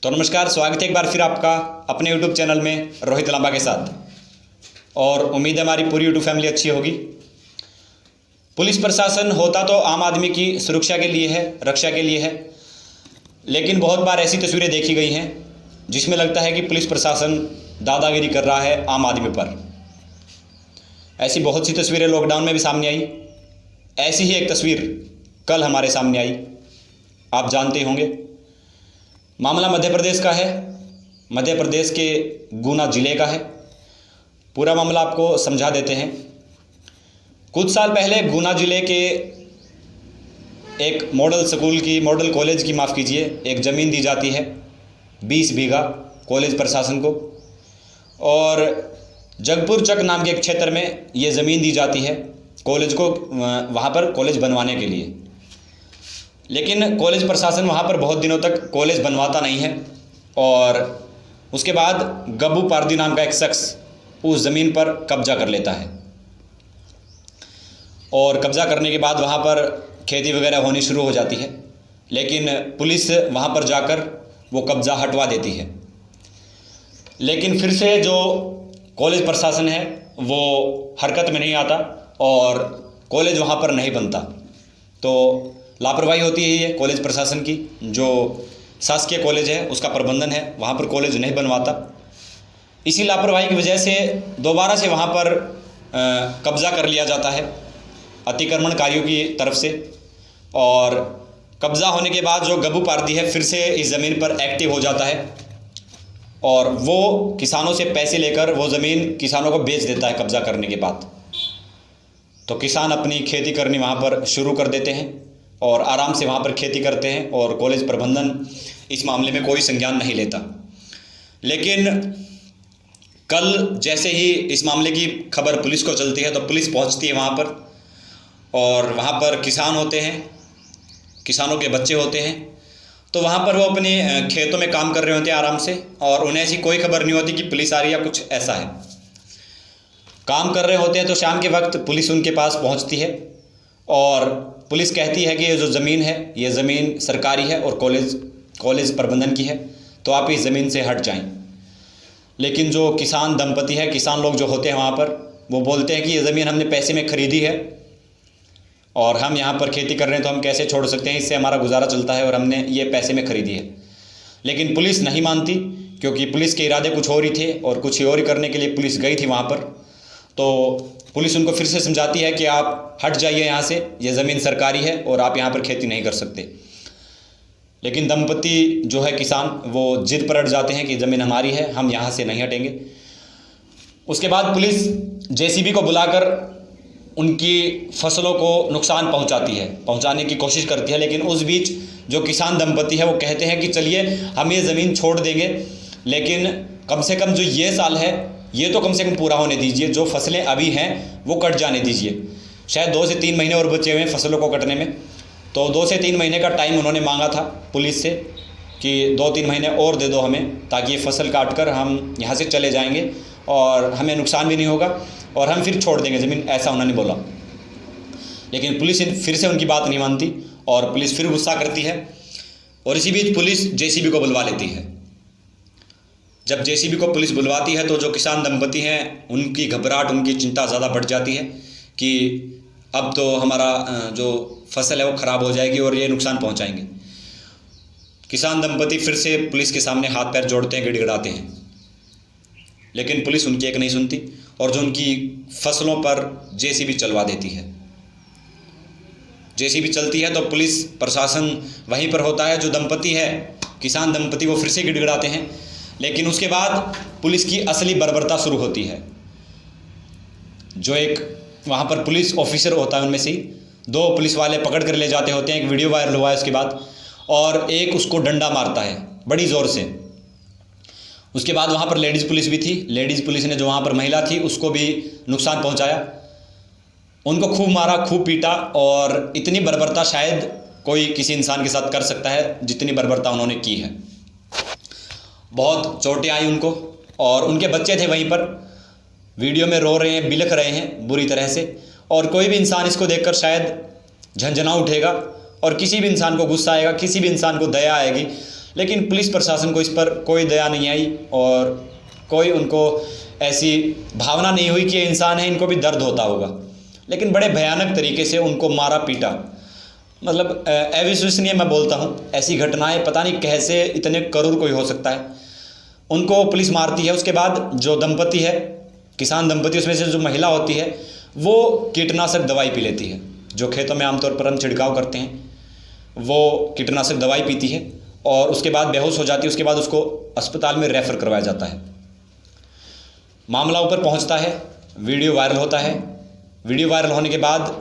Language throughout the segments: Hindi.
तो नमस्कार, स्वागत है एक बार फिर आपका अपने YouTube चैनल में रोहित लांबा के साथ। और उम्मीद है हमारी पूरी YouTube फैमिली अच्छी होगी। पुलिस प्रशासन होता तो आम आदमी की सुरक्षा के लिए है, रक्षा के लिए है, लेकिन बहुत बार ऐसी तस्वीरें देखी गई हैं जिसमें लगता है कि पुलिस प्रशासन दादागिरी कर रहा है आम आदमी पर। ऐसी बहुत सी तस्वीरें लॉकडाउन में भी सामने आई। ऐसी ही एक तस्वीर कल हमारे सामने आई, आप जानते होंगे। मामला मध्य प्रदेश का है, मध्य प्रदेश के गुना ज़िले का है। पूरा मामला आपको समझा देते हैं। कुछ साल पहले गुना ज़िले के एक मॉडल कॉलेज की माफ़ कीजिए, एक ज़मीन दी जाती है 20 बीघा कॉलेज प्रशासन को, और जगपुर चक नाम के एक क्षेत्र में ये ज़मीन दी जाती है कॉलेज को, वहाँ पर कॉलेज बनवाने के लिए। लेकिन कॉलेज प्रशासन वहाँ पर बहुत दिनों तक कॉलेज बनवाता नहीं है, और उसके बाद गब्बू पारदी नाम का एक शख्स उस ज़मीन पर कब्जा कर लेता है। और कब्जा करने के बाद वहाँ पर खेती वगैरह होनी शुरू हो जाती है, लेकिन पुलिस वहाँ पर जाकर वो कब्ज़ा हटवा देती है। लेकिन फिर से जो कॉलेज प्रशासन है वो हरकत में नहीं आता और कॉलेज वहाँ पर नहीं बनता। तो लापरवाही होती है ये कॉलेज प्रशासन की। जो शासकीय कॉलेज है उसका प्रबंधन है, वहाँ पर कॉलेज नहीं बनवाता। इसी लापरवाही की वजह से दोबारा से वहाँ पर कब्ज़ा कर लिया जाता है अतिक्रमणकारियों की तरफ से। और कब्ज़ा होने के बाद जो गब्बू पारदी है फिर से इस ज़मीन पर एक्टिव हो जाता है, और वो किसानों से पैसे लेकर वो ज़मीन किसानों को बेच देता है कब्ज़ा करने के बाद। तो किसान अपनी खेती करनी वहाँ पर शुरू कर देते हैं और आराम से वहाँ पर खेती करते हैं, और कॉलेज प्रबंधन इस मामले में कोई संज्ञान नहीं लेता। लेकिन कल जैसे ही इस मामले की खबर पुलिस को चलती है तो पुलिस पहुँचती है वहाँ पर, और वहाँ पर किसान होते हैं, किसानों के बच्चे होते हैं। तो वहाँ पर वो अपने खेतों में काम कर रहे होते हैं आराम से, और उन्हें ऐसी कोई खबर नहीं होती कि पुलिस आ रही है या कुछ ऐसा है। काम कर रहे होते हैं तो शाम के वक्त पुलिस उनके पास पहुँचती है, और पुलिस कहती है कि ये जो ज़मीन है ये ज़मीन सरकारी है और कॉलेज प्रबंधन की है, तो आप इस ज़मीन से हट जाएं। लेकिन जो किसान दंपति है, किसान लोग जो होते हैं वहाँ पर, वो बोलते हैं कि ये ज़मीन हमने पैसे में ख़रीदी है और हम यहाँ पर खेती कर रहे हैं, तो हम कैसे छोड़ सकते हैं, इससे हमारा गुजारा चलता है और हमने ये पैसे में ख़रीदी है। लेकिन पुलिस नहीं मानती, क्योंकि पुलिस के इरादे कुछ और ही थे और कुछ और ही करने के लिए पुलिस गई थी वहाँ पर। तो पुलिस उनको फिर से समझाती है कि आप हट जाइए यहाँ से, ये ज़मीन सरकारी है और आप यहाँ पर खेती नहीं कर सकते। लेकिन दंपति जो है किसान, वो जिद पर अड़ जाते हैं कि ज़मीन हमारी है, हम यहाँ से नहीं हटेंगे। उसके बाद पुलिस जेसीबी को बुलाकर उनकी फसलों को नुकसान पहुँचाने की कोशिश करती है। लेकिन उस बीच जो किसान दंपति है वो कहते हैं कि चलिए हम ये ज़मीन छोड़ देंगे, लेकिन कम से कम जो ये साल है ये तो कम से कम पूरा होने दीजिए, जो फसलें अभी हैं वो कट जाने दीजिए। शायद 2 से 3 महीने और बचे हुए हैं फसलों को कटने में, तो 2 से 3 महीने का टाइम उन्होंने मांगा था पुलिस से कि 2-3 महीने और दे दो हमें, ताकि ये फसल काट कर हम यहाँ से चले जाएंगे और हमें नुकसान भी नहीं होगा और हम फिर छोड़ देंगे ज़मीन, ऐसा उन्होंने बोला। लेकिन पुलिस फिर से उनकी बात नहीं मानती और पुलिस फिर गुस्सा करती है, और इसी बीच पुलिस जेसीबी को बुलवा लेती है। जब जेसीबी को पुलिस बुलवाती है तो जो किसान दंपति हैं उनकी घबराहट, उनकी चिंता ज़्यादा बढ़ जाती है कि अब तो हमारा जो फसल है वो ख़राब हो जाएगी और ये नुकसान पहुंचाएंगे। किसान दंपति फिर से पुलिस के सामने हाथ पैर जोड़ते हैं, गिड़गिड़ाते हैं, लेकिन पुलिस उनकी एक नहीं सुनती और जो उनकी फसलों पर जेसीबी चलवा देती है। जेसीबी चलती है तो पुलिस प्रशासन वहीं पर होता है। जो दंपति है, किसान दंपति, वो फिर से गिड़गिड़ाते हैं। लेकिन उसके बाद पुलिस की असली बर्बरता शुरू होती है। जो एक वहाँ पर पुलिस ऑफिसर होता है, उनमें से 2 पुलिस वाले पकड़ कर ले जाते होते हैं। एक वीडियो वायरल हुआ है उसके बाद, और एक उसको डंडा मारता है बड़ी ज़ोर से। उसके बाद वहाँ पर लेडीज़ पुलिस भी थी। लेडीज़ पुलिस ने जो वहाँ पर महिला थी उसको भी नुकसान पहुँचाया, उनको खूब मारा, खूब पीटा, और इतनी बर्बरता शायद कोई किसी इंसान के साथ कर सकता है जितनी बर्बरता उन्होंने की है। बहुत चोटें आई उनको, और उनके बच्चे थे वहीं पर, वीडियो में रो रहे हैं, बिलख रहे हैं बुरी तरह से। और कोई भी इंसान इसको देखकर शायद झंझना उठेगा और किसी भी इंसान को गुस्सा आएगा, किसी भी इंसान को दया आएगी। लेकिन पुलिस प्रशासन को इस पर कोई दया नहीं आई और कोई उनको ऐसी भावना नहीं हुई कि ये इंसान है, इनको भी दर्द होता होगा। लेकिन बड़े भयानक तरीके से उनको मारा पीटा, मतलब अविश्वसनीय मैं बोलता हूँ। ऐसी घटनाएं पता नहीं कैसे इतने करूर कोई हो सकता है। उनको पुलिस मारती है, उसके बाद जो दंपति है, किसान दंपति, उसमें से जो महिला होती है वो कीटनाशक दवाई पी लेती है। जो खेतों में आमतौर पर हम छिड़काव करते हैं वो कीटनाशक दवाई पीती है और उसके बाद बेहोश हो जाती है। उसके बाद उसको अस्पताल में रेफ़र करवाया जाता है। मामला ऊपर पहुंचता है, वीडियो वायरल होता है। वीडियो वायरल होने के बाद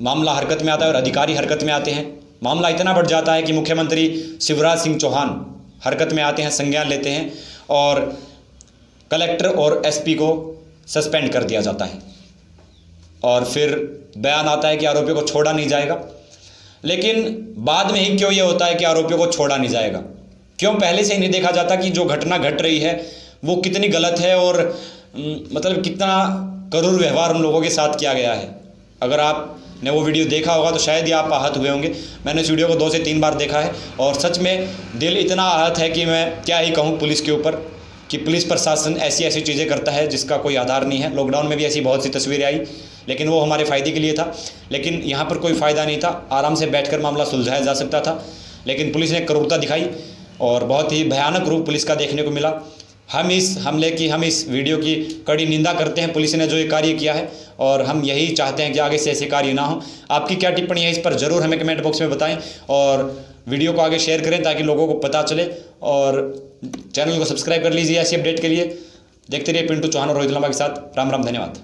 मामला हरकत में आता है और अधिकारी हरकत में आते हैं। मामला इतना बढ़ जाता है कि मुख्यमंत्री शिवराज सिंह चौहान हरकत में आते हैं, संज्ञान लेते हैं और कलेक्टर और एसपी को सस्पेंड कर दिया जाता है। और फिर बयान आता है कि आरोपियों को छोड़ा नहीं जाएगा। लेकिन बाद में ही क्यों ये होता है कि आरोपियों को छोड़ा नहीं जाएगा? क्यों पहले से ही नहीं देखा जाता कि जो घटना घट रही है वो कितनी गलत है और मतलब कितना करूर व्यवहार उन लोगों के साथ किया गया है? अगर आपने वो वीडियो देखा होगा तो शायद ही आप आहत हुए होंगे। मैंने इस वीडियो को 2 से 3 बार देखा है और सच में दिल इतना आहत है कि मैं क्या ही कहूँ पुलिस के ऊपर, कि पुलिस प्रशासन ऐसी ऐसी चीज़ें करता है जिसका कोई आधार नहीं है। लॉकडाउन में भी ऐसी बहुत सी तस्वीरें आई, लेकिन वो हमारे फ़ायदे के लिए था। लेकिन यहाँ पर कोई फ़ायदा नहीं था, आराम से बैठकर मामला सुलझाया जा सकता था। लेकिन पुलिस ने क्रूरता दिखाई और बहुत ही भयानक रूप पुलिस का देखने को मिला। हम इस हमले की, हम इस वीडियो की कड़ी निंदा करते हैं पुलिस ने जो ये कार्य किया है, और हम यही चाहते हैं कि आगे से ऐसे कार्य ना हो। आपकी क्या टिप्पणी है इस पर ज़रूर हमें कमेंट बॉक्स में बताएं और वीडियो को आगे शेयर करें ताकि लोगों को पता चले। और चैनल को सब्सक्राइब कर लीजिए ऐसी अपडेट के लिए। देखते रहिए पिंटू चौहान और रोहित लांबा के साथ। राम राम, धन्यवाद।